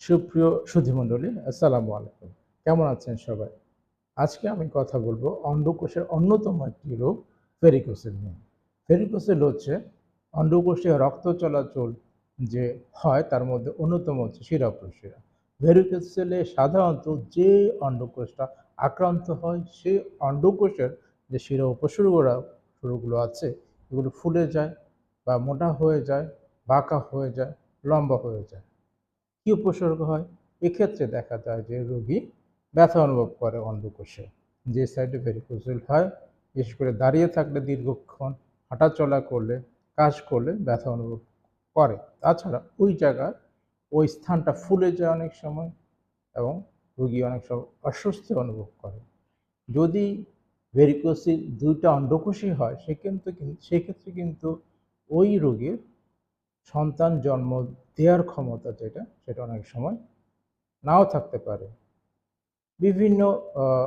সুপ্রিয় সুধীমণ্ডলী, আসসালামু আলাইকুম। কেমন আছেন সবাই? আজকে আমি কথা বলবো অন্ডকোষের অন্যতম একটি রোগ ভেরিকোসেল নিয়ে। ভেরিকোসেল হচ্ছে অন্ডকোষে রক্ত চলাচল যে হয় তার মধ্যে অন্যতম হচ্ছে শিরা-উপশিরা। ভেরিকোসেলে সাধারণত যে অন্ডকোষটা আক্রান্ত হয় সেই অন্ডকোষের যে শিরা-উপশিরাগুলো আছে এগুলো ফুলে যায় বা মোটা হয়ে যায়, বাঁকা হয়ে যায়, লম্বা হয়ে যায়। কি উপসর্গ হয়? এক্ষেত্রে দেখা যায় যে রোগী ব্যথা অনুভব করে অন্ডকোষে। যে সাইডে ভেরিকোসেল হয়, বিশেষ করে দাঁড়িয়ে থাকলে দীর্ঘক্ষণ, হাঁটাচলা করলে, কাজ করলে ব্যথা অনুভব করে। তাছাড়া ওই জায়গায় ওই স্থানটা ফুলে যায় অনেক সময় এবং রোগী অনেক সময় অস্বস্তি অনুভব করে। যদি ভেরিকোসিল ২ টা অন্ডকোষই হয় সেক্ষেত্রে কিন্তু ওই রোগীর সন্তান জন্ম দেওয়ার ক্ষমতা সেটা অনেক সময় নাও থাকতে পারে। বিভিন্ন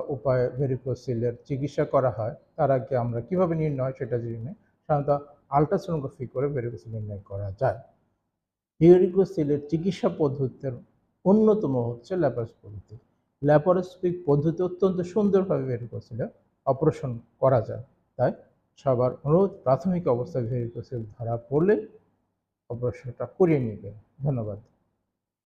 উপায়ে ভেরিকোসিলের চিকিৎসা করা হয়। তার আগে আমরা কিভাবে নির্ণয় হয় সেটা জেনে সাধারণত আল্ট্রাসোনোগ্রাফি করে ভেরিকোসিল নির্ণয় করা যায়। ভেরিকোসিলের চিকিৎসা পদ্ধতির অন্যতম হচ্ছে ল্যাপারোস্কোপি। ল্যাপারোস্কোপিক পদ্ধতি অত্যন্ত সুন্দরভাবে ভেরিকোসিলের অপারেশন করা যায়। তাই সবার অনুরোধ প্রাথমিক অবস্থায় ভেরিকোসিল ধরা পড়লে অপারেশনটা করিয়ে নিবেন। ধন্যবাদ।